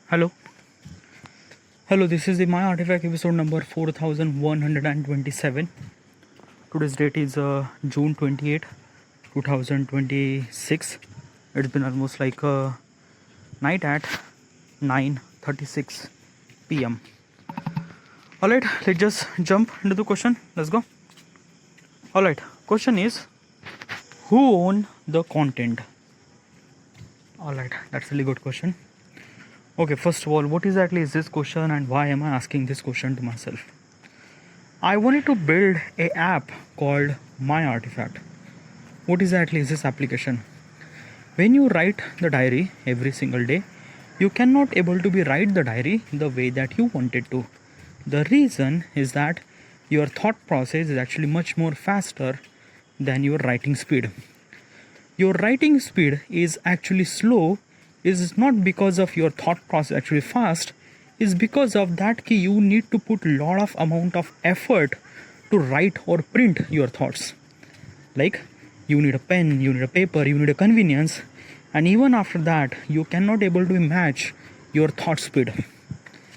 Hello. Hello, this is the My Artifact episode number 4127. Today's date is June 28, 2026. It's been almost like night at 9:36 p.m. Alright, let's just jump into the question. Let's go. Alright, question is, who own the content? Alright, that's a really good question. Okay, first of all, what exactly is this question and why am I asking this question to myself? I wanted to build a app called My Artifact. What exactly is this application? When you write the diary every single day, you cannot able to be write the diary the way that you wanted to. The reason is that your thought process is actually much more faster than your writing speed. Your writing speed is actually slow is not because of your thought process actually fast, is because of that key you need to put lot of amount of effort to write or print your thoughts. Like you need a pen, you need a paper, you need a convenience, and even after that you cannot able to match your thought speed.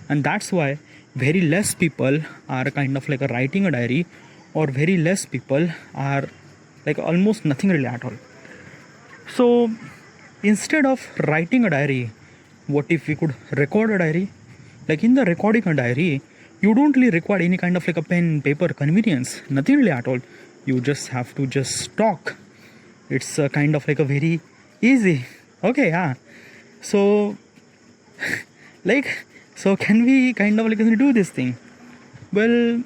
And that's why very less people are kind of like a writing a diary, or very less people are like almost nothing really at all. So instead of writing a diary, what if we could record a diary? Like in the recording a diary, you don't really require any kind of like a pen, paper, convenience, nothing really at all. You just have to just talk. It's a kind of like a very easy. Okay, yeah. So, so can we kind of like do this thing? Well,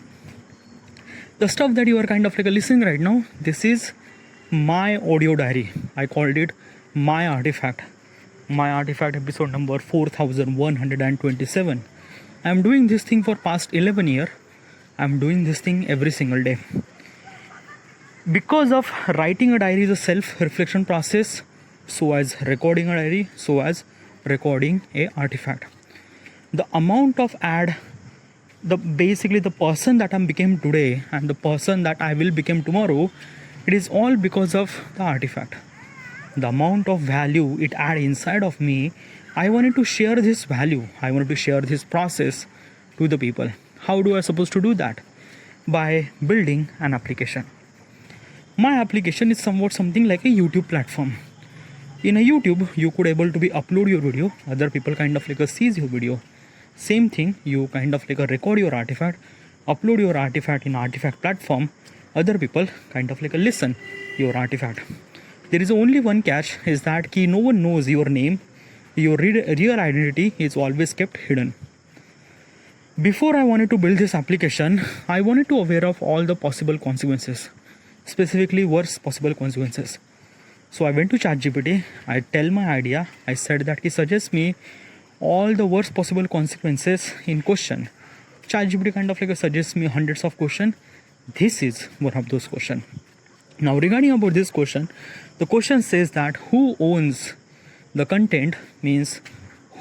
the stuff that you are kind of like listening right now, this is my audio diary. I called it My Artifact. My Artifact episode number 4127. I'm doing this thing for past 11 years. I'm doing this thing every single day. Because of writing a diary is a self-reflection process, so as recording a diary, so as recording a artifact. The amount of basically the person that I became today and the person that I will become tomorrow, it is all because of the artifact. The amount of value it add inside of me, I wanted to share this value. I wanted to share this process to the people. How do I supposed to do that? By building an application. My application is somewhat something like a YouTube platform. In a YouTube, you could able to be upload your video. Other people kind of like sees your video. Same thing, you kind of like record your artifact, upload your artifact in artifact platform. Other people kind of like listen your artifact. There is only one catch, is that no one knows your name. Your real identity is always kept hidden. Before I wanted to build this application, I wanted to aware of all the possible consequences, specifically worst possible consequences. So I went to ChatGPT, I tell my idea, I said that he suggests me all the worst possible consequences in question. ChatGPT kind of like suggests me hundreds of questions. This is one of those questions. Now regarding about this question, the question says that who owns the content means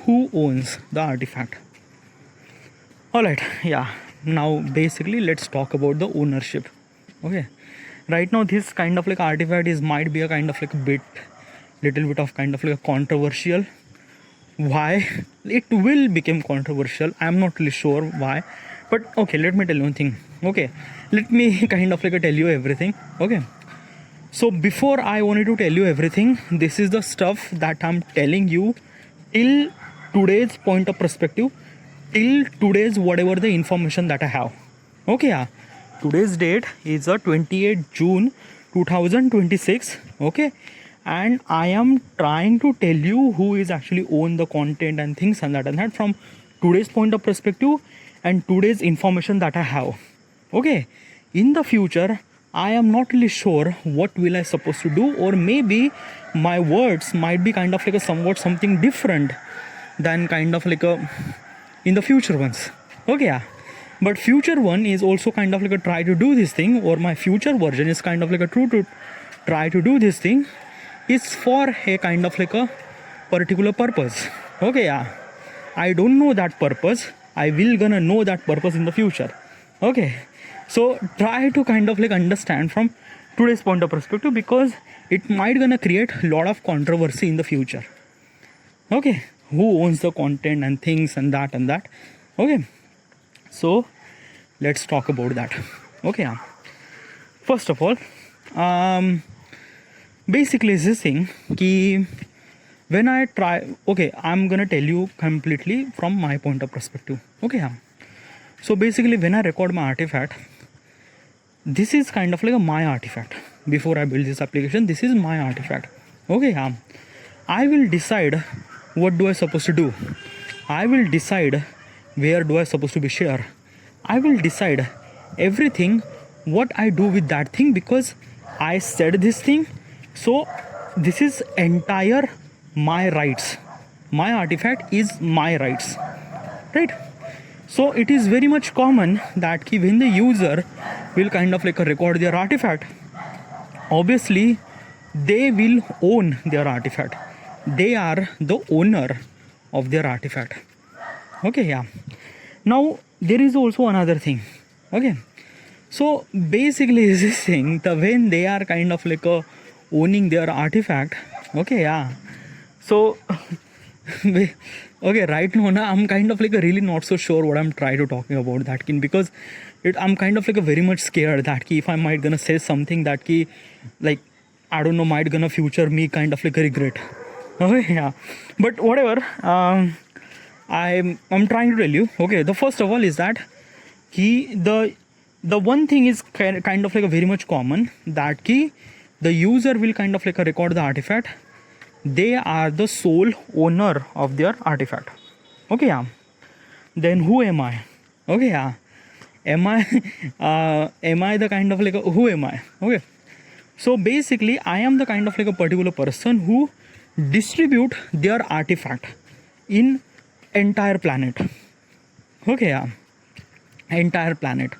who owns the artifact. Alright, yeah. Now basically let's talk about the ownership. Okay. Right now this kind of like artifact might be a kind of like little bit of kind of like a controversial. Why? It will become controversial. I'm not really sure why. But okay, let me tell you one thing. Okay. Let me kind of like tell you everything. Okay. So before I wanted to tell you everything, this is the stuff that I'm telling you till today's point of perspective, till today's whatever the information that I have. Okay, yeah. Today's date is 28 June 2026. Okay. And I am trying to tell you who is actually own the content and things and that from today's point of perspective and today's information that I have. Okay. In the future, I am not really sure what will I supposed to do, or maybe my words might be kind of like somewhat something different than kind of like in the future ones. Okay, yeah. But future one is also kind of like try to do this thing, or my future version is kind of like true to try to do this thing. It's for a kind of like a particular purpose. Okay, yeah. I don't know that purpose. I will gonna know that purpose in the future. Okay. So try to kind of like understand from today's point of perspective, because it might gonna create a lot of controversy in the future. Okay, who owns the content and things and that and that. Okay, so let's talk about that. Okay, yeah. First of all, basically is this thing ki when I try, okay, I'm gonna tell you completely from my point of perspective. Okay, yeah. So basically when I record my artifact, this is kind of like a my artifact. Before I build this application, this is my artifact. Okay, yeah. I will decide what do I supposed to do. I will decide where do I supposed to be share. I will decide everything what I do with that thing because I said this thing. So this is entire my rights. My artifact is my rights, right? So it is very much common that when the user will kind of like record their artifact, obviously they will own their artifact. They are the owner of their artifact. Okay, yeah. Now there is also another thing. Okay, so basically is this thing the when they are kind of like owning their artifact. Okay, yeah. So okay, right now I'm kind of like really not so sure what I'm trying to talking about that because I'm kind of like very much scared that if I might gonna say something that like I don't know might gonna future me kind of like a regret. Okay, yeah, but whatever. I'm trying to tell you. Okay, the first of all is that the one thing is kind of like a very much common that the user will kind of like record the artifact. They are the sole owner of their artifact. Okay, yeah. Then who am I? Okay, yeah. Am I the kind of like who am I? Okay. So basically I am the kind of like a particular person who distribute their artifact in entire planet. Okay, yeah. Entire planet.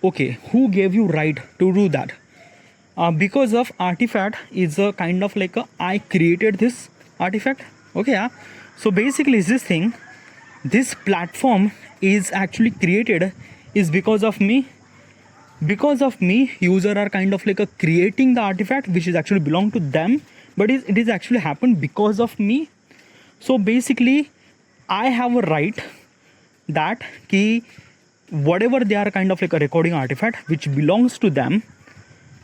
Okay, who gave you right to do that? Because of artifact is a kind of like I created this artifact. Okay, yeah. So basically is this thing, this platform is actually created is because of me. Because of me, user are kind of like creating the artifact which is actually belong to them, but it is actually happened because of me. So basically I have a right that whatever they are kind of like a recording artifact which belongs to them,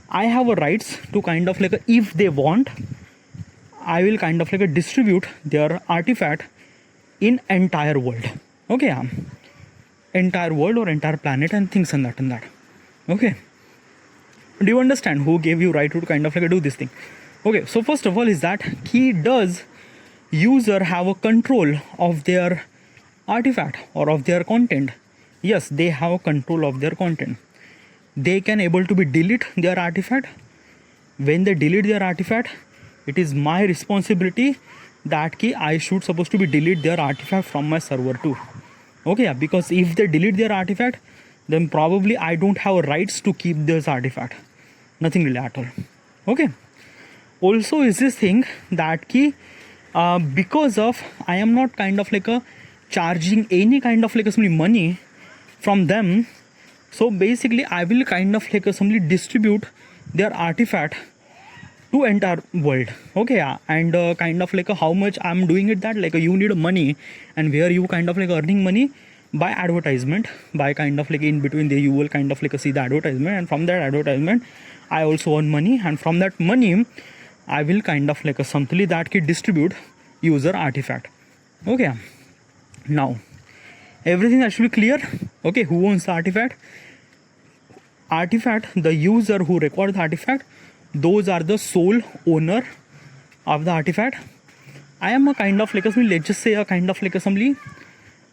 I have a rights to kind of like if they want, I will kind of like distribute their artifact in entire world. Okay, yeah. Entire world or entire planet and things and that and that. Okay, do you understand who gave you right to kind of like do this thing? Okay, so first of all is that does user have a control of their artifact or of their content? Yes, they have control of their content. They can able to be delete their artifact. When they delete their artifact, it is my responsibility that I should supposed to be delete their artifact from my server too. Okay, because if they delete their artifact, then probably I don't have rights to keep this artifact. Nothing really at all. Okay. Also is this thing that because of I am not kind of like charging any kind of like some money from them. So basically I will kind of like simply distribute their artifact to entire world. Okay, yeah. And kind of like how much I'm doing it that like you need money, and where you kind of like earning money by advertisement, by kind of like in between there you will kind of like see the advertisement, and from that advertisement I also earn money, and from that money I will kind of like something that distribute user artifact. Okay, now everything actually clear. Okay, who owns the artifact? Artifact, the user who records the artifact, those are the sole owner of the artifact. I am a kind of like let's just say a kind of like assembly.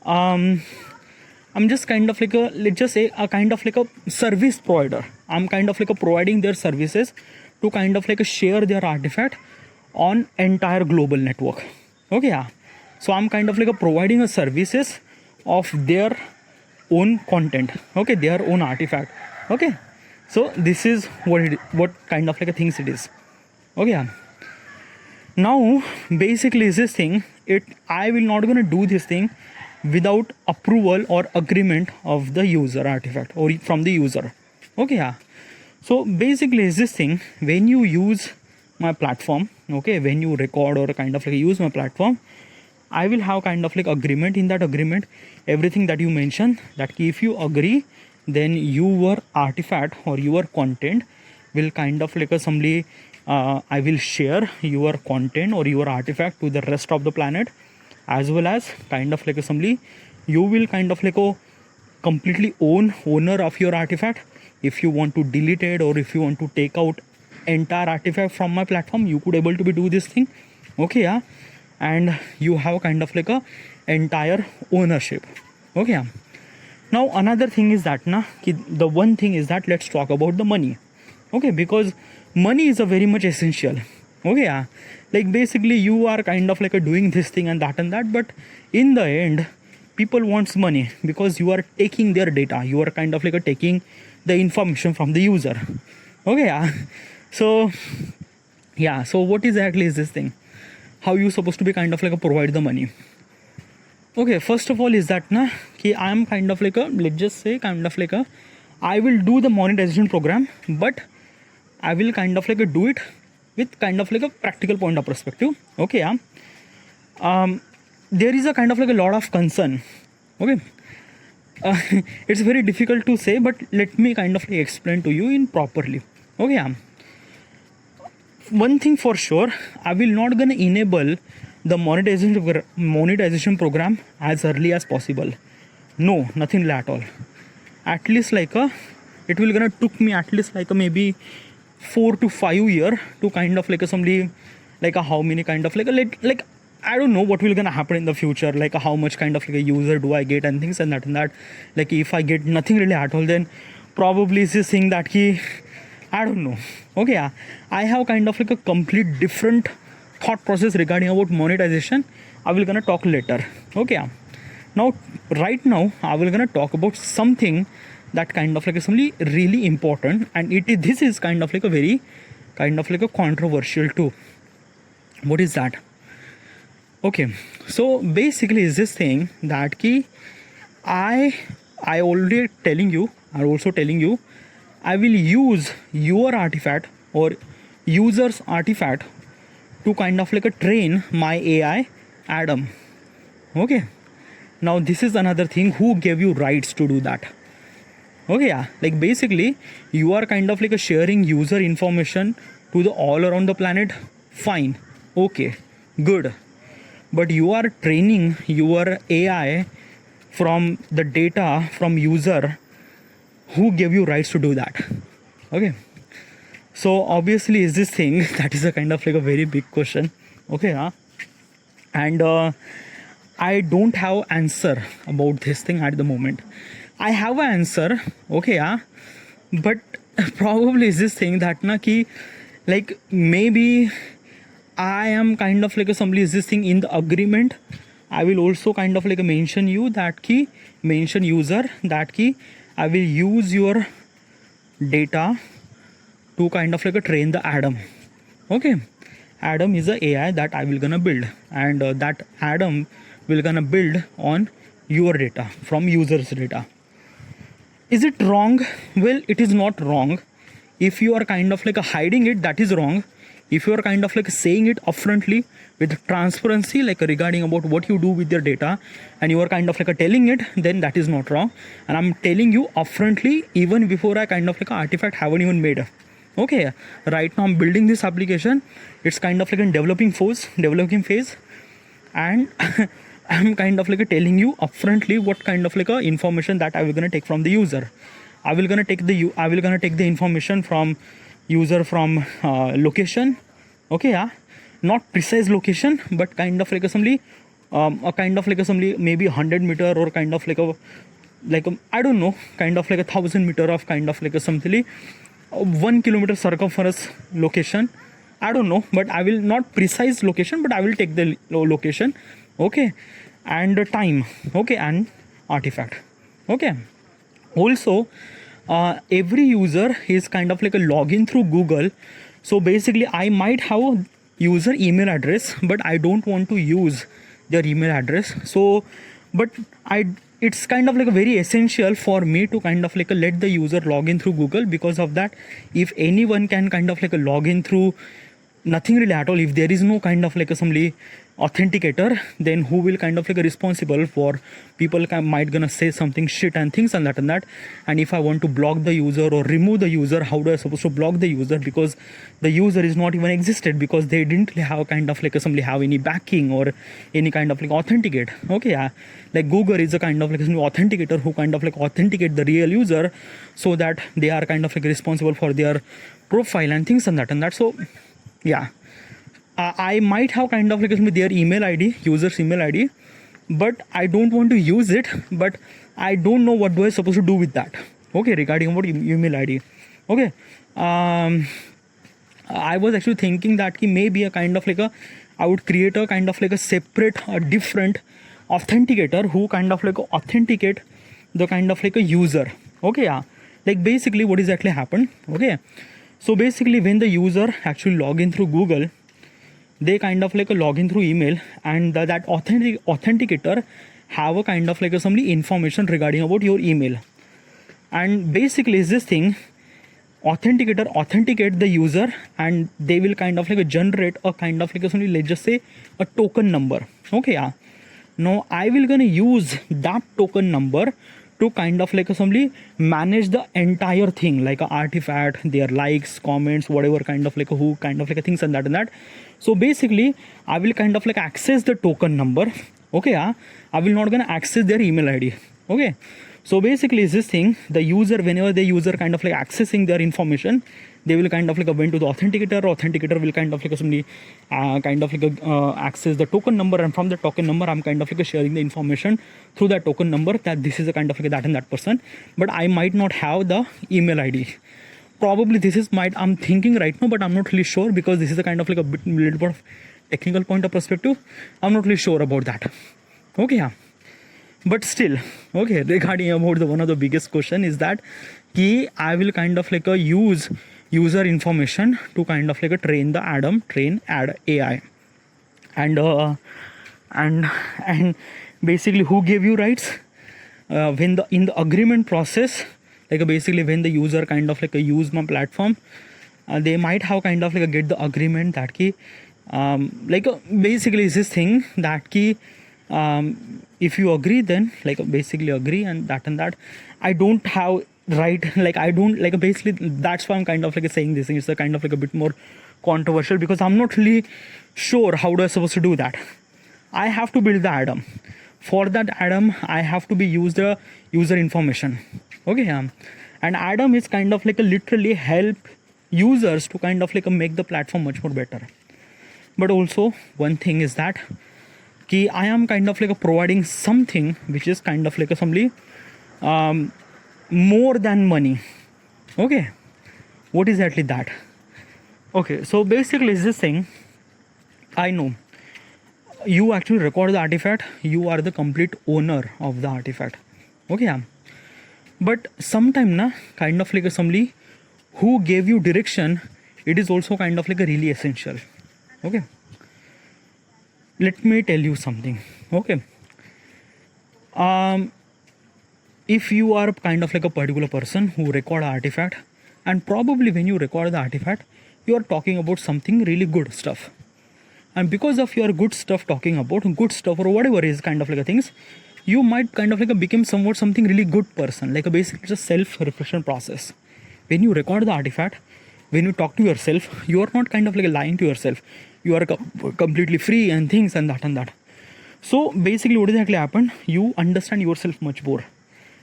I'm just kind of like let's just say a kind of like a service provider. I'm kind of like providing their services to kind of like share their artifact on entire global network. Okay, yeah. So I'm kind of like providing a services of their own content. Okay, their own artifact. Okay, so this is what kind of like a things it is. Okay, yeah. Now basically is this thing, I will not gonna do this thing without approval or agreement of the user artifact or from the user. Okay, yeah. So basically is this thing, when you use my platform, okay, when you record or kind of like use my platform, I will have kind of like agreement. In that agreement, everything that you mentioned, that if you agree, then your artifact or your content will kind of like assembly. I will share your content or your artifact to the rest of the planet, as well as kind of like assembly. You will kind of like completely owner of your artifact. If you want to delete it or if you want to take out entire artifact from my platform, you could able to be do this thing. Okay, yeah. And you have kind of like a entire ownership. Okay, yeah. Now another thing is that the one thing is that let's talk about the money. Okay, because money is a very much essential. Okay, yeah. Like basically you are kind of like a doing this thing and that, but in the end people wants money because you are taking their data, you are kind of like a taking the information from the user. Okay, yeah. So yeah, so what exactly is this thing? How you supposed to be kind of like a provide the money? Okay, first of all is that I am kind of like a, let's just say kind of like a, I will do the monetization program, but I will kind of like a do it with kind of like a practical point of perspective. Okay, yeah. There is a kind of like a lot of concern. Okay, it's very difficult to say, but let me kind of like explain to you in properly. Okay, yeah. One thing for sure, I will not gonna enable the monetization program as early as possible. No, nothing at all. At least like it will gonna took me at least like maybe 4 to 5 years to kind of like somebody like how many kind of like I don't know what will gonna happen in the future, like how much kind of like a user do I get and things and that. Like if I get nothing really at all, then probably is this thing that I don't know. Okay, yeah. I have kind of like a complete different thought process regarding about monetization. I will gonna talk later. Okay, yeah. Now right now I will gonna talk about something that kind of like is something really important, and this is kind of like a very kind of like a controversial too. What is that? Okay, so basically is this thing that I already telling you, are also telling you, I will use your artifact or user's artifact to kind of like a train my AI Adam. Okay, now this is another thing, who gave you rights to do that? Okay, yeah, like basically you are kind of like a sharing user information to the all around the planet. Fine, okay, good, but you are training your AI from the data from user. Who gave you rights to do that? Okay, so obviously is this thing that is a kind of like a very big question. Okay, yeah. And I don't have answer about this thing at the moment. I have an answer. Okay, yeah, but probably is this thing that like maybe I am kind of like a somebody is this thing in the agreement. I will also kind of like a mention you that mention user that I will use your data to kind of like a train the Adam. Okay, Adam is a AI that I will gonna build, and that Adam will gonna build on your data from users data. Is it wrong? Well, it is not wrong. If you are kind of like a hiding it, that is wrong. If you are kind of like saying it upfrontly with transparency, like regarding about what you do with your data, and you are kind of like a telling it, then that is not wrong. And I'm telling you upfrontly even before I kind of like artifact haven't even made. Okay, right now I'm building this application. It's kind of like in developing phase, and I'm kind of like telling you upfrontly what kind of like information that I will gonna take from the user. I will gonna take the information from user from location. Okay, yeah, not precise location, but kind of like a kind of like maybe 100 meter or kind of like a I don't know, kind of like 1,000 meter of kind of like a something 1 kilometer circumference location. I don't know, but I will not precise location, but I will take the location. Okay, and time. Okay, and artifact. Okay, also every user is kind of like a login through Google. So basically I might have user email address, but I don't want to use their email address. So but it's kind of like a very essential for me to kind of like let the user log in through Google. Because of that, if anyone can kind of like log in through nothing really at all. If there is no kind of like a somebody authenticator, then who will kind of like a responsible for people might gonna say something shit and things and that. And if I want to block the user or remove the user, how do I supposed to block the user? Because the user is not even existed, because they didn't have kind of like a somebody have any backing or any kind of like authenticate. Okay, yeah, like Google is a kind of like some authenticator who kind of like authenticate the real user, so that they are kind of like responsible for their profile and things and that. So yeah, I might have kind of like their email ID, user's email ID, but I don't want to use it. But I don't know what do I supposed to do with that. Okay, regarding about email ID. Okay, I was actually thinking that maybe a kind of like I would create a kind of like a separate or different authenticator who kind of like authenticate the kind of like a user. Okay, yeah, like basically what exactly happened. Okay, so basically when the user actually log in through Google, they kind of like a login through email, and that authenticator have a kind of like some information regarding about your email. And basically is this thing, authenticator authenticate the user, and they will kind of like generate a kind of like something, let's just say a token number. Okay, yeah, now I will gonna use that token number to kind of like somebody manage the entire thing, like a artifact, their likes, comments, whatever kind of like who kind of like things and that. So basically I will kind of like access the token number. Okay, yeah, I will not gonna access their email ID. Okay, so basically is this thing, the user, whenever the user kind of like accessing their information, they will kind of like went to the authenticator will kind of like somebody kind of like access the token number, and from the token number I'm kind of like sharing the information through that token number that this is a kind of like that and that person, but I might not have the email ID. Probably this is I'm thinking right now, but I'm not really sure, because this is a kind of like a little bit of technical point of perspective. I'm not really sure about that. Okay, yeah, but still, okay, regarding about the one of the biggest question is that I will kind of like use user information to kind of like train the ad AI, and basically who gave you rights when in the agreement process, like basically when the user kind of like use my platform, they might have kind of like get the agreement that basically is this thing that if you agree, then like basically agree and that I don't have right, like I don't like basically, that's why I'm kind of like saying this thing. It's a kind of like a bit more controversial, because I'm not really sure how do I supposed to do that. I have to build the Atom. For that Atom, I have to be use the user information. Okay, and Atom is kind of like a literally help users to kind of like make the platform much more better. But also one thing is that I am kind of like providing something which is kind of like somebody more than money. Okay, what is exactly that? Okay, so basically is this thing, I know you actually record the artifact, you are the complete owner of the artifact. Okay, yeah, but sometime kind of like somebody who gave you direction, it is also kind of like a really essential. Okay, let me tell you something. Okay, if you are kind of like a particular person who record artifact, and probably when you record the artifact, you are talking about something really good stuff, and because of your good stuff, talking about good stuff or whatever is kind of like a things, you might kind of like become somewhat something really good person. Like basically it's a self-reflection process. When you record the artifact, when you talk to yourself, you are not kind of like lying to yourself, you are completely free and things and that. So basically what exactly happened, you understand yourself much more,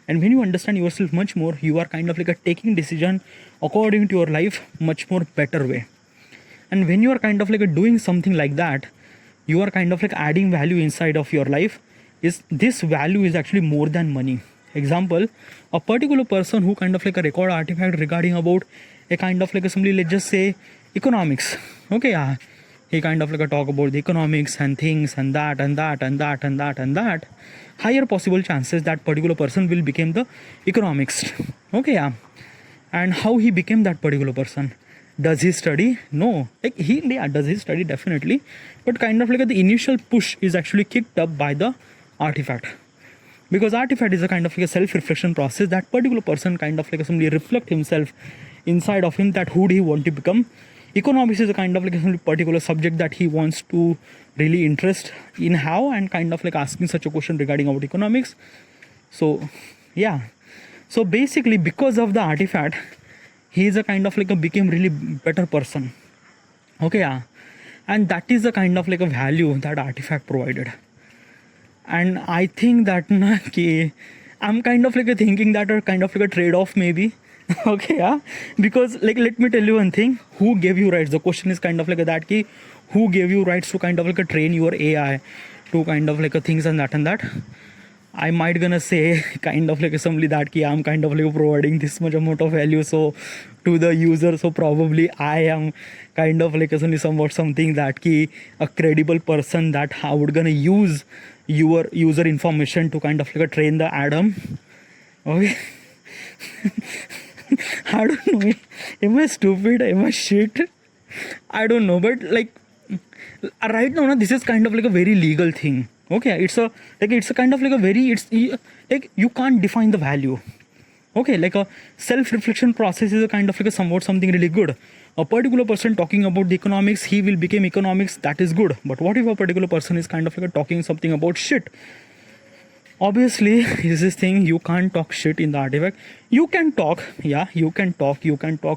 and when you understand yourself much more, you are kind of like taking decision according to your life much more better way. And when you are kind of like doing something like that, you are kind of like adding value inside of your life. Is this value is actually more than money. Example, a particular person who kind of like a record artifact regarding about a kind of like somebody, let's just say economics. Okay, yeah, he kind of like a talk about the economics and things and that, higher possible chances that particular person will become the economics. Okay, yeah, and how he became that particular person? Does he study? No. Like does he study? Definitely. But kind of like the initial push is actually kicked up by the artifact. Because artifact is a kind of like a self-reflection process. That particular person kind of like somebody reflect himself inside of him, that who do he want to become Economics is a kind of like a particular subject that he wants to really interest in how, and kind of like asking such a question regarding about economics. So yeah, so basically because of the artifact, he is a kind of like a became really better person. Okay, yeah, and that is the kind of like a value that artifact provided. And I think that I'm kind of like a thinking that are kind of like a trade-off maybe. Okay, yeah, because like let me tell you one thing, who gave you rights? The question is kind of like that ki, who gave you rights to kind of like a train your AI to kind of like a things and that. I might gonna say kind of like assembly that ki I'm kind of like providing this much amount of value so to the user, so probably I am kind of like somewhat something that ki a credible person that I would gonna use your user information to kind of like train the Adam. Okay. I don't know. Am I stupid? Am I shit? I don't know. But like right now, this is kind of like a very legal thing. Okay, it's a kind of like a very, it's like you can't define the value. Okay, like a self-reflection process is a kind of like a somewhat something really good. A particular person talking about the economics, he will become economics. That is good. But what if a particular person is kind of like a talking something about shit? Obviously, is this thing, you can't talk shit in the artifact. You can talk, yeah, you can talk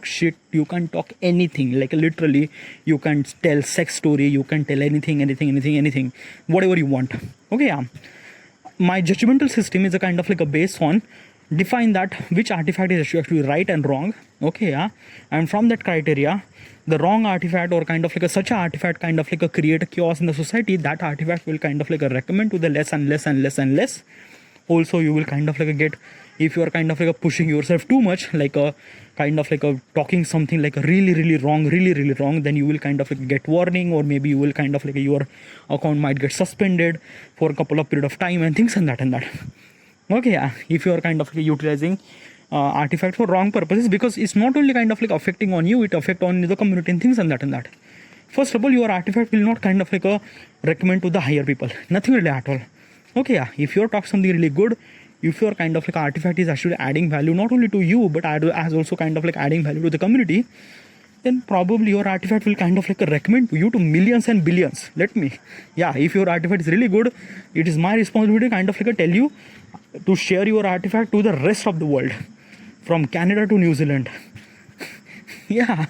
shit, you can talk anything, like literally you can tell sex story, you can tell anything, whatever you want. Okay, yeah, my judgmental system is a kind of like a base on define that which artifact is actually right and wrong. Okay, yeah, and from that criteria, the wrong artifact or kind of like a such a artifact kind of like a create a chaos in the society, that artifact will kind of like a recommend to the less and less. Also you will kind of like a get, if you are kind of like a pushing yourself too much, like a kind of like a talking something like a really wrong, then you will kind of like get warning, or maybe you will kind of like your account might get suspended for a couple of period of time and things and that. Okay, yeah, if you are kind of like utilizing artifact for wrong purposes, because it's not only kind of like affecting on you, it affect on the community and things and that. First of all, your artifact will not kind of like recommend to the higher people, nothing really at all. Okay, yeah, if you're talking something really good, if your kind of like artifact is actually adding value not only to you but as also kind of like adding value to the community, then probably your artifact will kind of like recommend to you to millions and billions. If your artifact is really good, it is my responsibility kind of like tell you to share your artifact to the rest of the world, from Canada to New Zealand. Yeah,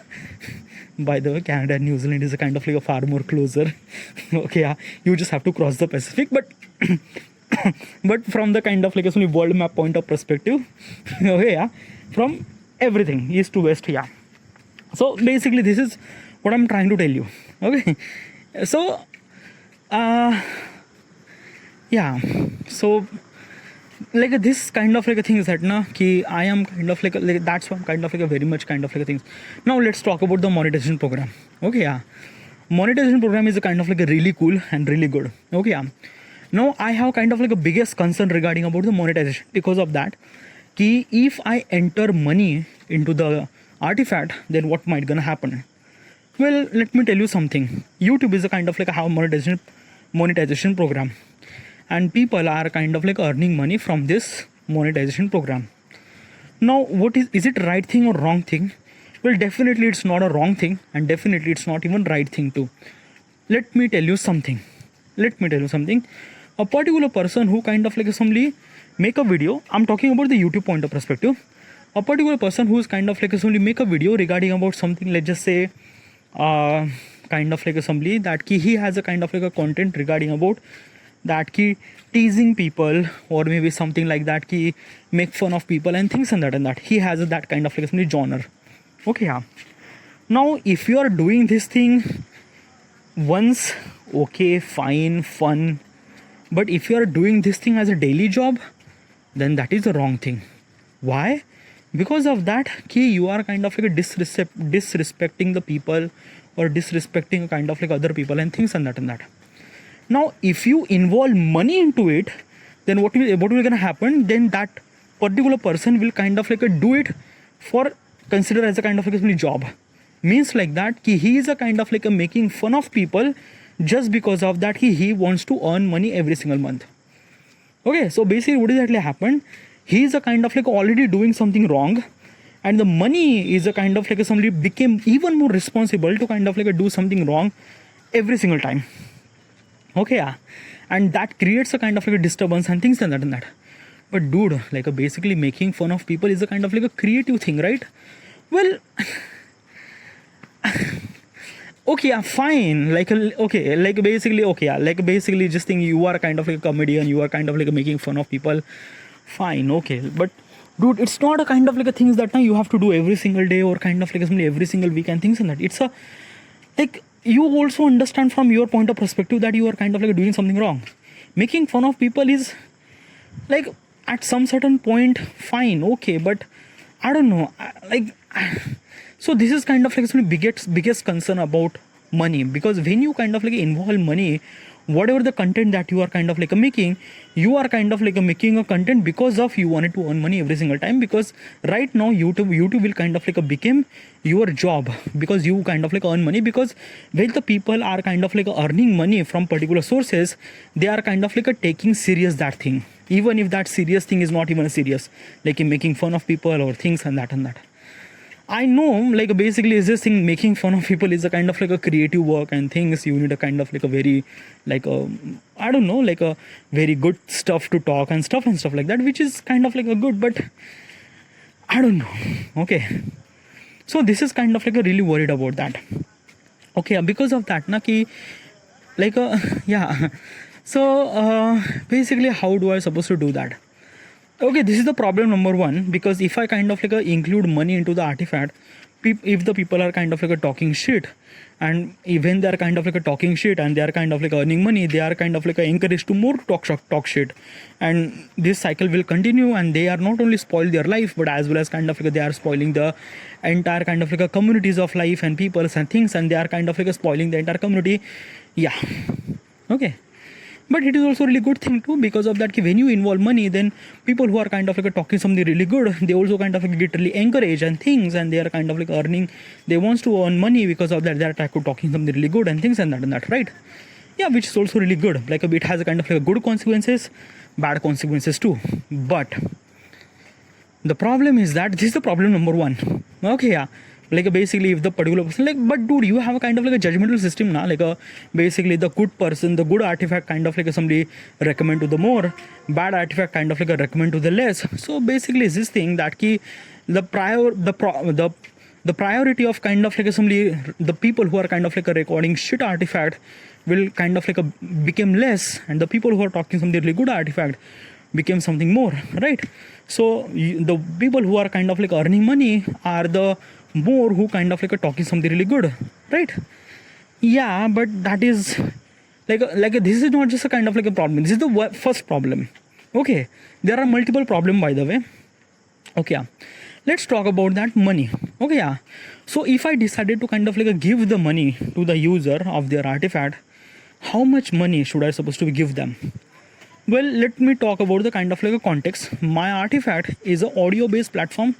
by the way, Canada and New Zealand is a kind of like a far more closer. Okay, yeah, you just have to cross the Pacific, but but from the kind of like a world map point of perspective, okay, yeah, from everything east to west, yeah. So basically this is what I'm trying to tell you. Okay, so yeah, so like this kind of like a thing is that I am kind of like that's why I'm kind of like a very much kind of like a thing. Now let's talk about the monetization program. Okay, yeah, monetization program is a kind of like a really cool and really good. Okay, yeah. Now I have kind of like a biggest concern regarding about the monetization, because of that if I enter money into the artifact, then what might gonna happen? Well, let me tell you something. YouTube is a kind of like a how monetization program, and people are kind of like earning money from this monetization program. Now what is it right thing or wrong thing? Well, definitely it's not a wrong thing, and definitely it's not even right thing too. Let me tell you something. A particular person who kind of like simply make a video, I'm talking about the YouTube point of perspective. A particular person who is kind of like simply make a video regarding about something, let's just say kind of like assembly that he has a kind of like a content regarding about that teasing people, or maybe something like that make fun of people and things and that he has that kind of like assembly genre. Okay, yeah. Now if you are doing this thing once, okay, fine, fun, but if you are doing this thing as a daily job, then that is the wrong thing. Why? Because of that you are kind of like disrespecting the people, or disrespecting kind of like other people and things and that. Now if you involve money into it, then what will gonna happen? Then that particular person will kind of like do it for consider as a kind of like a job. Means like that he is a kind of like making fun of people just because of that he wants to earn money every single month. Okay, so basically what exactly happened? He is a kind of like already doing something wrong, and the money is a kind of like a somebody became even more responsible to kind of like a do something wrong every single time. Okay, yeah, and that creates a kind of like a disturbance and things and that. But dude, like a basically making fun of people is a kind of like a creative thing, right? Well, okay, yeah, fine. Like, okay, like basically, okay, yeah, like basically just think you are kind of like a comedian, you are kind of like making fun of people. Fine, okay, but dude, it's not a kind of like a things that now you have to do every single day or kind of like something every single week and things and that. It's a like you also understand from your point of perspective that you are kind of like doing something wrong. Making fun of people is like at some certain point fine, okay, but I don't know, like so this is kind of like some biggest concern about money, because when you kind of like involve money, whatever the content that you are kind of like making, you are kind of like making a content because of you wanted to earn money every single time. Because right now youtube will kind of like become your job, because you kind of like earn money, because when the people are kind of like earning money from particular sources, they are kind of like taking serious that thing, even if that serious thing is not even serious, like making fun of people or things and that. I know, like basically is this thing making fun of people is a kind of like a creative work and things. You need a kind of like a very like a I don't know, like a very good stuff to talk and stuff like that, which is kind of like a good, but I don't know. Okay, so this is kind of like a really worried about that. Okay, because of that, na ki like yeah. So basically, how do I supposed to do that? Okay, this is the problem number one, because if I kind of like include money into the artifact, if the people are kind of like talking shit, and even they are kind of like talking shit and they are kind of like earning money, they are kind of like encouraged to more talk shit, and this cycle will continue, and they are not only spoil their life, but as well as kind of like they are spoiling the entire kind of like a communities of life and peoples and things, and they are kind of like spoiling the entire community. Yeah, okay, but it is also a really good thing too, because of that when you involve money, then people who are kind of like talking something really good, they also kind of like get really encouraged and things, and they are kind of like earning, they wants to earn money because of that, they are talking something really good and things and that, right? Yeah, which is also really good. Like it has a kind of like good consequences, bad consequences too. But the problem is that this is the problem number one. Okay, yeah, like basically if the particular person, like, but dude, you have a kind of like a judgmental system now, like basically the good person, the good artifact kind of like somebody recommend to the more, bad artifact kind of like a recommend to the less. So basically is this thing that ki the priority of kind of like somebody, the people who are kind of like a recording shit artifact will kind of like become less, and the people who are talking something really good artifact became something more, right? So the people who are kind of like earning money are the more who kind of like talking something really good, right? Yeah, but that is like this is not just a kind of like a problem. This is the first problem. Okay, there are multiple problems, by the way. Okay, yeah, let's talk about that money. Okay, yeah, so if I decided to kind of like give the money to the user of their artifact, how much money should I supposed to give them? Well, let me talk about the kind of like a context. My artifact is an audio based platform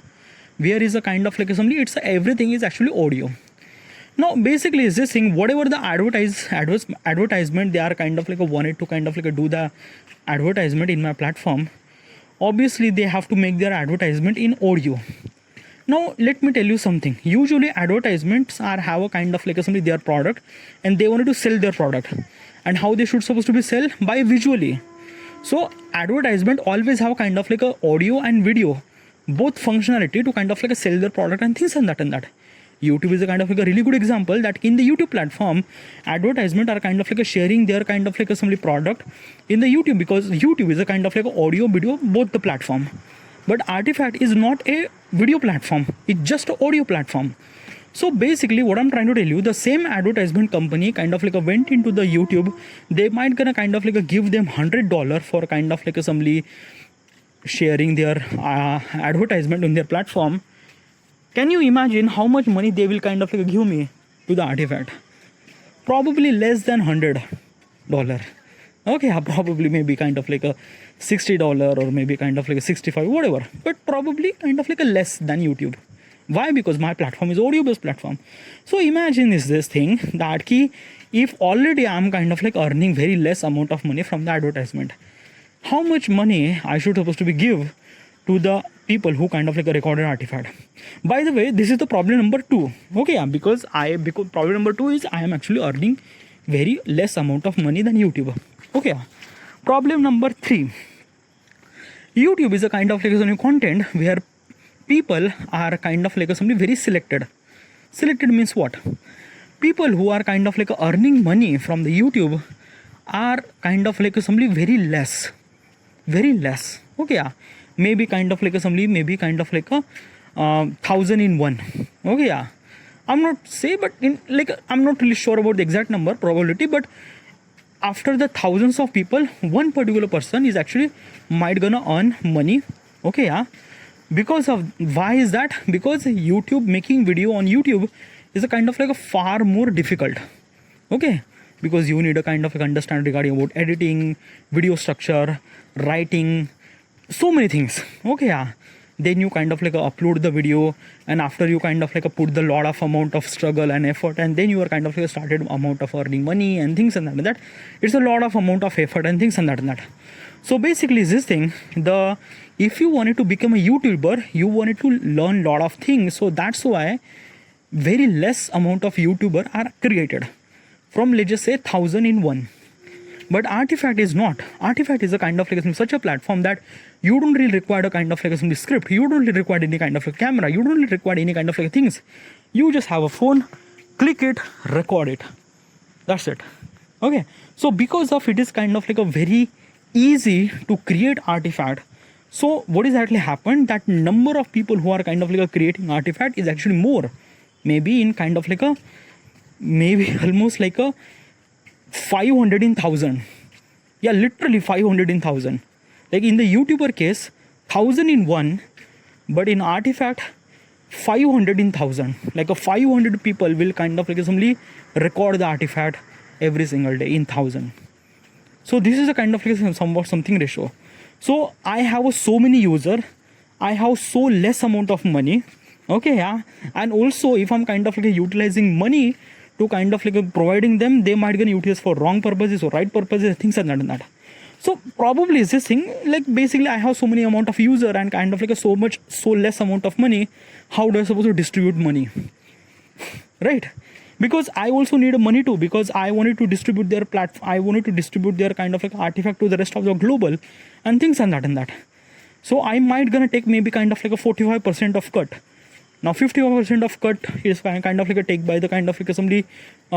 where is a kind of like somebody, it's everything is actually audio. Now basically is this thing, whatever the advertisement they are kind of like wanted to kind of like do the advertisement in my platform, obviously they have to make their advertisement in audio. Now let me tell you something, usually advertisements are have a kind of like somebody their product, and they wanted to sell their product, and how they should supposed to be sell by visually. So advertisement always have kind of like a audio and video, both functionality to kind of like sell their product and things and that. YouTube is a kind of like a really good example that in the YouTube platform, advertisement are kind of like sharing their kind of like some product in the YouTube, because YouTube is a kind of like audio, video, both the platform. But Artifact is not a video platform, it's just an audio platform. So basically what I'm trying to tell you, the same advertisement company kind of like went into the YouTube, they might gonna kind of like give them $100 for kind of like somebody sharing their advertisement on their platform. Can you imagine how much money they will kind of like give me to the artifact? Probably less than $100. Okay, probably maybe kind of like a $60 or maybe kind of like a 65, whatever, but probably kind of like a less than YouTube. Why? Because my platform is audio based platform. So imagine is this thing that ki if already I'm kind of like earning very less amount of money from the advertisement, how much money I should supposed to be give to the people who kind of like recorded artifact. By the way, this is the problem number 2. Okay, yeah, because problem number 2 is I am actually earning very less amount of money than YouTube. Okay, yeah. Problem number 3. YouTube is a kind of like a content where people are kind of like somebody very selected. Selected means what? People who are kind of like earning money from the YouTube are kind of like somebody very less. Okay, yeah. Maybe kind of like somebody, maybe kind of like a 1,000 in one. Okay, yeah. I'm not really sure about the exact number, probability, but after the thousands of people, one particular person is actually might gonna earn money. Okay, yeah. Because of, why is that? Because YouTube, making video on YouTube is a kind of like a far more difficult. Okay, because you need a kind of like understand regarding about editing, video structure, writing, so many things. Okay, yeah. Then you kind of like upload the video, and after you kind of like put the lot of amount of struggle and effort, and then you are kind of like started amount of earning money and things and that. It's a lot of amount of effort and things and that. So basically this thing, if you wanted to become a YouTuber, you wanted to learn lot of things. So that's why very less amount of YouTuber are created from, let's just say, 1,000 in one. But Artifact is not. Artifact is a kind of like such a platform that you don't really require a kind of like some script. You don't really require any kind of a camera. You don't really require any kind of like things. You just have a phone, click it, record it. That's it. Okay. So because of it is kind of like a very easy to create Artifact. So what is actually happened, that number of people who are kind of like creating Artifact is actually more. Maybe in kind of like maybe almost like a 500 in 1,000. Yeah, literally 500 in 1,000. Like in the YouTuber case, 1,000 in one, but in Artifact, 500 in 1,000. Like a 500 people will kind of like simply record the Artifact every single day in 1,000. So this is a kind of like somewhat something ratio. So I have so many user, I have so less amount of money. Okay, yeah. And also if I'm kind of like utilizing money to kind of like providing them, they might gonna utilize for wrong purposes or right purposes, things like that and that. So probably is this thing, like basically I have so many amount of user and kind of like so less amount of money. How do I supposed to distribute money? Right? Because I also need money too, because I wanted to distribute their platform, I wanted to distribute their kind of like Artifact to the rest of the global and things and that. So I might gonna take maybe kind of like a 45% of cut. Now 55% of cut is kind of like a take by the kind of like somebody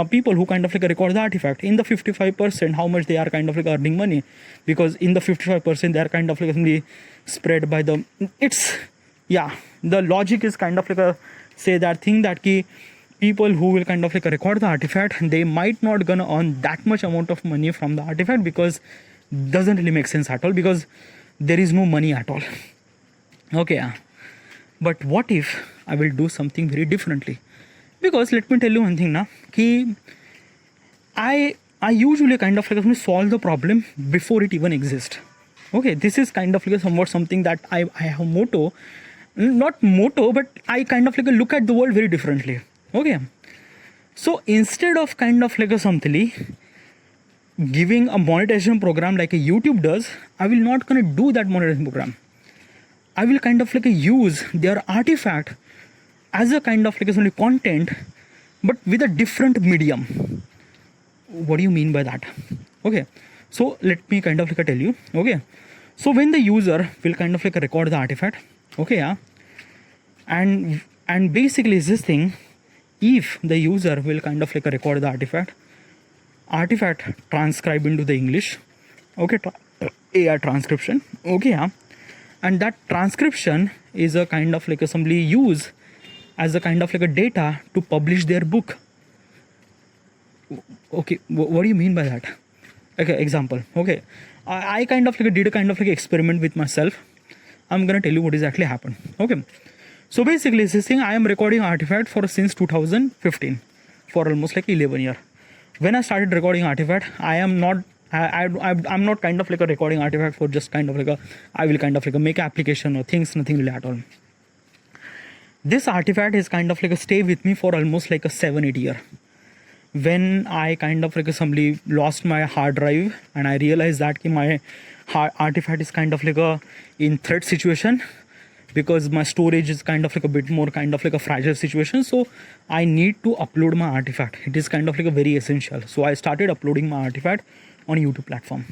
people who kind of like record the Artifact. In the 55%, how much they are kind of like earning money, because in the 55% they are kind of like somebody spread by the, it's, yeah, the logic is kind of like a say that thing that key people who will kind of like record the Artifact, they might not gonna earn that much amount of money from the Artifact, because doesn't really make sense at all, because there is no money at all. Okay, yeah. But what if I will do something very differently? Because let me tell you one thing now, ki I usually kind of like solve the problem before it even exists. Okay, this is kind of like somewhat something that I have motto, not motto, but I kind of like look at the world very differently. Okay, so instead of kind of like something giving a monetization program like a YouTube does, I will not gonna do that monetization program. I will kind of like use their Artifact as a kind of like content, but with a different medium. What do you mean by that? Okay, so let me kind of like tell you. Okay, so when the user will kind of like record the Artifact, okay, yeah, and basically is this thing, if the user will kind of like record the Artifact transcribe into the English, okay, AI transcription, okay, yeah. And that transcription is a kind of like somebody use as a kind of like a data to publish their book. Okay, what do you mean by that? Okay, example. Okay, I kind of like did a kind of like experiment with myself. I'm gonna tell you what is actually happened. Okay, so basically this thing, I am recording Artifact for since 2015 for almost like 11 years. When I started recording Artifact, I'm not kind of like a recording Artifact for just kind of like I will kind of like make application or things, nothing really at all. This Artifact is kind of like a stay with me for almost like a 7-8 year. When I kind of like somebody lost my hard drive and I realized that my artifact is kind of like a in threat situation, because my storage is kind of like a bit more kind of like a fragile situation. So I need to upload my artifact. It is kind of like a very essential. So I started uploading my artifact on YouTube platform.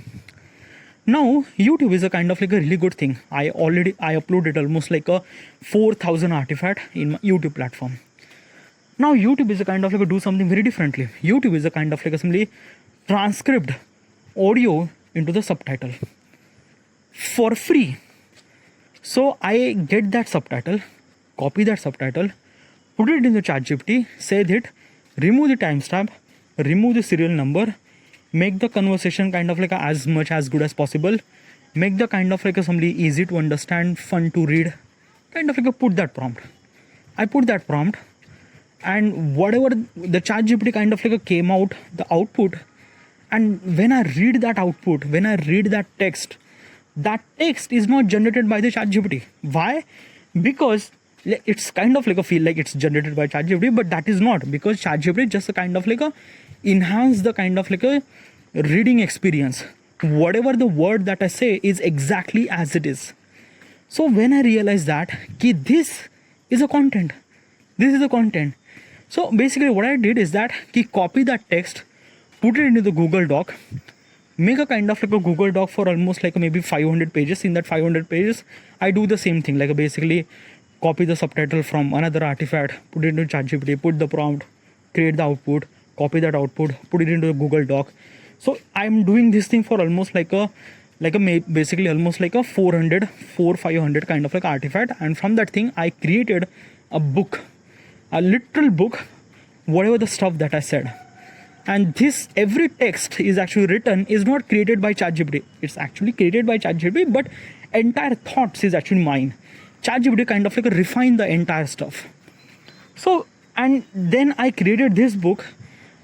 Now YouTube is a kind of like a really good thing. I uploaded almost like a 4,000 artifact in my YouTube platform. Now YouTube is a kind of like a do something very differently. YouTube is a kind of like a simply transcribed audio into the subtitle for free. So I get that subtitle, copy that subtitle, put it in the ChatGPT, say that remove the timestamp, remove the serial number, make the conversation kind of like as much as good as possible, make the kind of like somebody easy to understand, fun to read, kind of like put that prompt. I put that prompt, and whatever the ChatGPT kind of like came out, the output, and when I read that output, when I read that text is not generated by the ChatGPT. Why? Because it's kind of like a feel like it's generated by ChatGPT, but that is not, because ChatGPT just a kind of like a enhance the kind of like a reading experience. Whatever the word that I say is exactly as it is. So when I realized that this is a content, so basically what I did is that copy that text, put it into the Google Doc, make a kind of like a Google Doc for almost like maybe 500 pages. In that 500 pages, I do the same thing, like basically copy the subtitle from another artifact, put it into ChatGPT, put the prompt, create the output, copy that output, put it into the Google Doc. So I'm doing this thing for almost like a basically almost like a 500 kind of like artifact. And from that thing, I created a book, a literal book, whatever the stuff that I said. And this every text is actually written is not created by ChatGPT. It's actually created by ChatGPT, but entire thoughts is actually mine. ChatGPT kind of like refine the entire stuff. So, and then I created this book,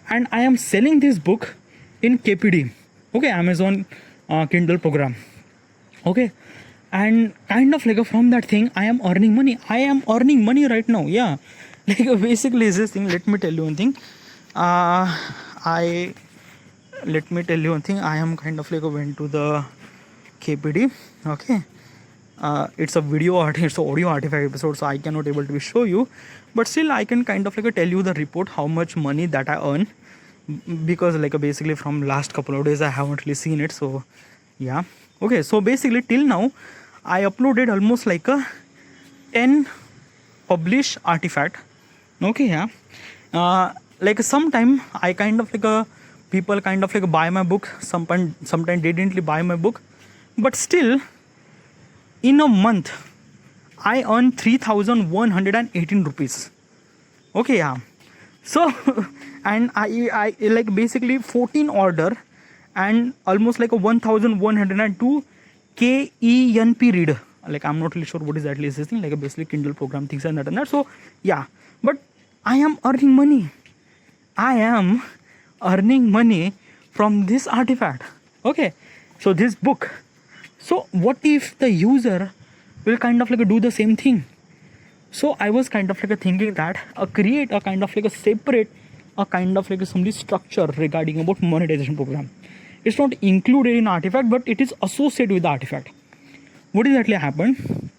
and I am selling this book in KPD, okay, Amazon Kindle program, okay, and kind of like from that thing I am earning money. I am earning money right now, yeah. Like basically is this thing. Let me tell you one thing. I am kind of like went to the KPD, okay. It's a video it's an audio artifact episode, so I cannot able to show you, but still I can kind of like tell you the report, how much money that I earn, because like basically from last couple of days I haven't really seen it. So yeah, okay, so basically till now I uploaded almost like a 10 published artifact, okay, yeah. Like sometime I kind of like people kind of like buy my book, sometimes they didn't buy my book, but still in a month I earn 3,118 rupees, okay, yeah. So and I like basically 14 order and almost like a 1,102 KENP read. Like I'm not really sure what is that this thing, like a basically Kindle program things and that. So yeah, but I am earning money. I am earning money from this artifact, okay. So this book. So what if the user will kind of like do the same thing? So I was kind of like thinking that create a kind of like a separate a kind of like some structure regarding about monetization program. It's not included in artifact, but it is associated with the artifact. What exactly happened?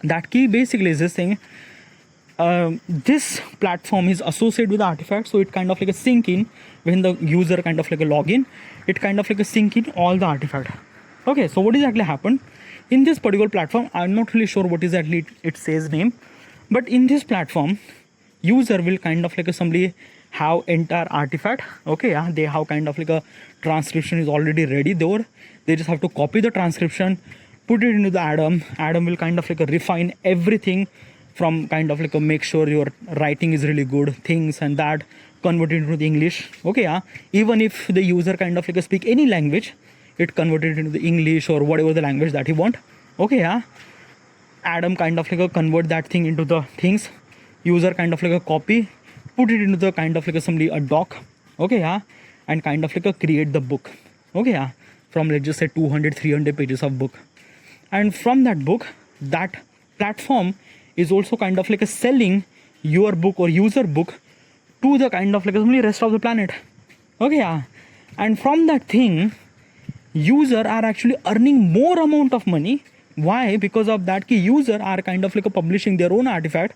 That key basically is this thing. This platform is associated with the artifact, so it kind of like a sync in when the user kind of like a login. It kind of like a sync in all the artifact. Okay, so what exactly happened in this particular platform? I'm not really sure what exactly it says name, but in this platform, user will kind of like somebody have entire artifact. Okay, yeah, they have kind of like a transcription is already ready there. They just have to copy the transcription, put it into the Adam. Adam will kind of like refine everything from kind of like make sure your writing is really good, things and that, convert it into the English. Okay, yeah. Even if the user kind of like speak any language, it converted into the English or whatever the language that he want. Okay, yeah. Adam kind of like convert that thing into the things. User kind of like a copy, put it into the kind of like a doc. Okay, yeah. And kind of like create the book. Okay, yeah. From let's just say 200, 300 pages of book. And from that book, that platform is also kind of like selling your book or user book to the kind of like rest of the planet. Okay, yeah. And from that thing, user are actually earning more amount of money. Why? Because of that ki user are kind of like a publishing their own artifact.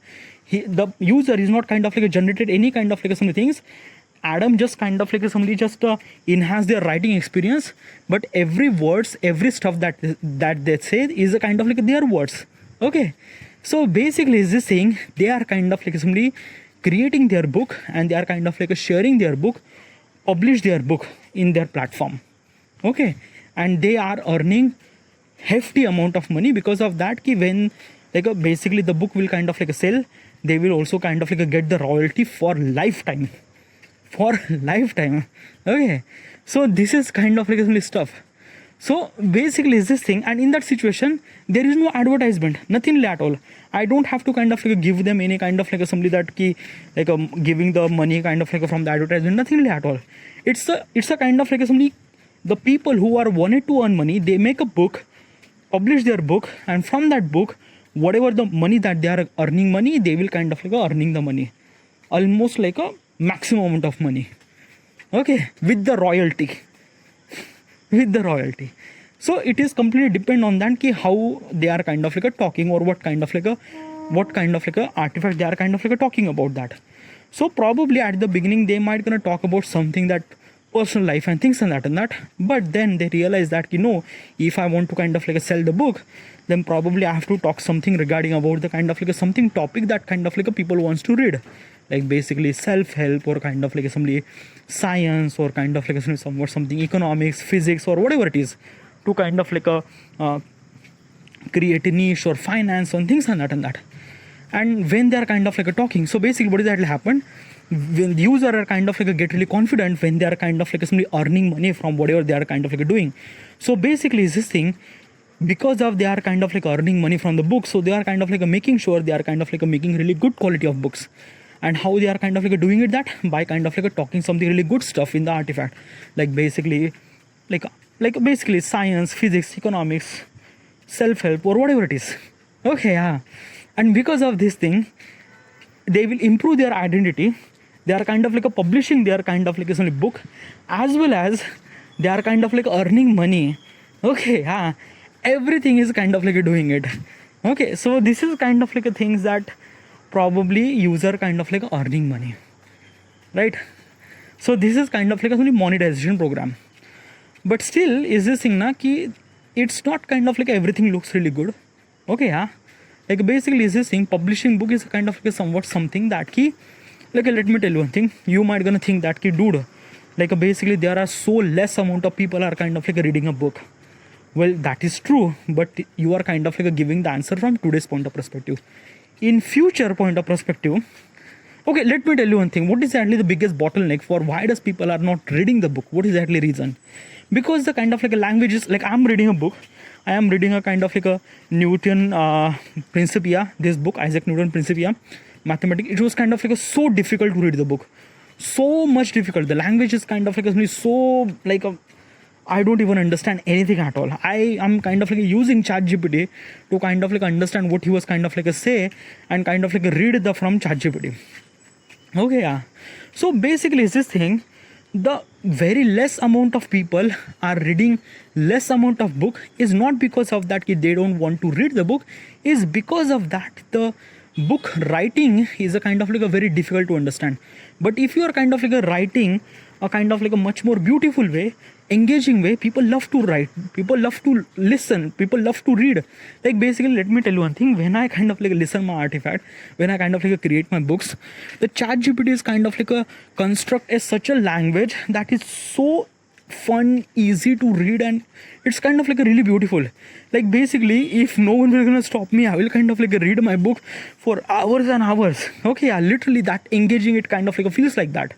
The user is not kind of like a generated any kind of like some things. Adam just kind of like somebody just enhance their writing experience, but every words, every stuff that they say is a kind of like their words. Okay, so basically is this saying they are kind of like somebody creating their book, and they are kind of like sharing their book, publish their book in their platform. Okay, and they are earning hefty amount of money because of that ki when like basically the book will kind of like sell, they will also kind of like get the royalty for lifetime. Okay, so this is kind of like some stuff. So basically is this thing, and in that situation there is no advertisement, nothing at all. I don't have to kind of like give them any kind of like somebody that key like giving the money kind of like from the advertisement, nothing at all. It's a kind of like somebody, the people who are wanted to earn money, they make a book, publish their book, and from that book whatever the money that they are earning money, they will kind of like earning the money almost like a maximum amount of money. Okay, with the royalty. So it is completely depend on that ki how they are kind of like a talking, or what kind of like a artifact they are kind of like a talking about that. So probably at the beginning they might gonna talk about something that personal life and things and that, but then they realize that if I want to kind of like sell the book, then probably I have to talk something regarding about the kind of like something topic that kind of like a people wants to read, like basically self-help, or kind of like somebody science, or kind of like something economics, physics, or whatever it is, to kind of like create a niche, or finance on things and that. And when they are kind of like talking, so basically what exactly happened, when the user are kind of like get really confident when they are kind of like somebody earning money from whatever they are kind of like doing. So basically is this thing, because of they are kind of like earning money from the book, so they are kind of like making sure they are kind of like making really good quality of books. And how they are kind of like doing it, that by kind of like talking something really good stuff in the artifact, like basically like basically science, physics, economics, self-help, or whatever it is. Okay, yeah. And because of this thing, they will improve their identity. They are kind of like publishing their kind of like a book, as well as they are kind of like earning money. Okay, yeah. Everything is kind of like doing it. Okay, so this is kind of like a things that probably user kind of like earning money, right? So this is kind of like a monetization program. But still is this thing na ki it's not kind of like everything looks really good. Okay, yeah. Like basically is this thing, publishing book is kind of like somewhat something that ki, like let me tell you one thing, you might gonna think that ki dude, like basically there are so less amount of people are kind of like reading a book. Well, that is true, but you are kind of like giving the answer from today's point of perspective. In future point of perspective, okay, let me tell you one thing, what is actually the biggest bottleneck for why does people are not reading the book? What is actually reason? Because the kind of like a language is like, I'm reading a book, I am reading a kind of like a Newton Principia, this book, Isaac Newton Principia mathematics. It was kind of like so difficult to read the book, so much difficult. The language is kind of like so like I don't even understand anything at all. I am kind of like using ChatGPT to kind of like understand what he was kind of like say, and kind of like read the from ChatGPT. Okay, yeah. So basically is this thing, the very less amount of people are reading less amount of book is not because of that they don't want to read the book, is because of that the book writing is a kind of like a very difficult to understand. But if you are kind of like a writing a kind of like a much more beautiful way, engaging way, people love to write, people love to listen, people love to read. Like basically let me tell you one thing, when I kind of like listen my artifact, when I kind of like create my books, the ChatGPT is kind of like a construct as such a language that is so fun, easy to read, and it's kind of like a really beautiful. Like basically if no one will gonna stop me, I will kind of like read my book for hours and hours. Okay, yeah, literally that engaging, it kind of like feels like that.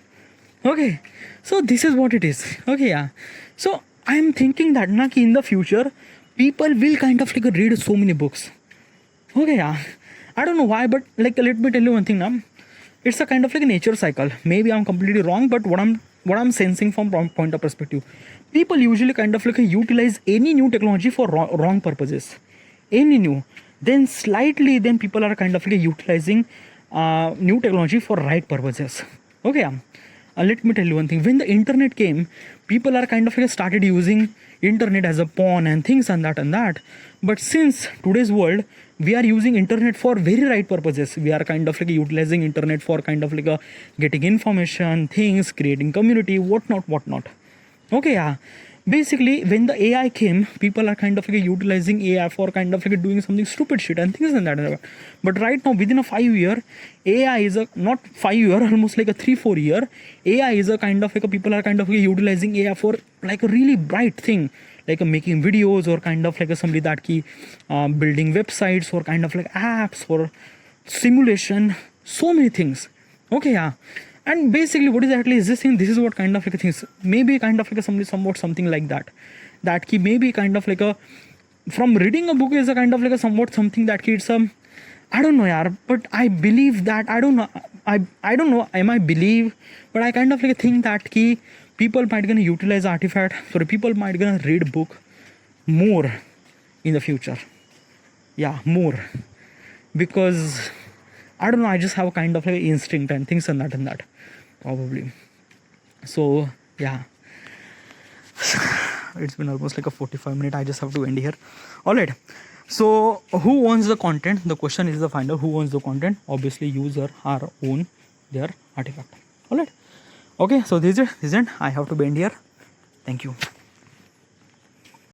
Okay, so this is what it is. Okay, yeah. So I am thinking that in the future people will kind of like read so many books. Okay, yeah. I don't know why, but like let me tell you one thing now. It's a kind of like a nature cycle. Maybe I'm completely wrong, but what I'm sensing from point of perspective, people usually kind of like utilize any new technology for wrong purposes. Any new, then slightly, then people are kind of like utilizing new technology for right purposes. Okay, let me tell you one thing. When the internet came, people are kind of like started using internet as a pawn and things and that. But since today's world, we are using internet for very right purposes. We are kind of like utilizing internet for kind of like getting information, things, creating community, whatnot. Okay, yeah. Basically, when the AI came, people are kind of like utilizing AI for kind of like doing something stupid shit and things and that. But right now, within a 5 year, AI is a not 5 year, almost like a 3-4 year. AI is a kind of like people are kind of like utilizing AI for like a really bright thing, like making videos or kind of like somebody that key building websites or kind of like apps or simulation, so many things. Okay, yeah. And basically what is actually existing, this is what kind of like things, maybe kind of like something like that key maybe kind of like from reading a book is a kind of like somewhat something that key it's I don't know yaar, but I believe that I don't know am I believe, but I kind of like think that key people might gonna utilize artifact, people might gonna read book more in the future. Yeah, more, because I don't know, I just have a kind of like instinct and things and that probably. So yeah, it's been almost like a 45 minute. I just have to end here. All right, so who owns the content? The question is the finder, who owns the content? Obviously user are own their artifact. All right, okay, so this is it. I have to end here. Thank you.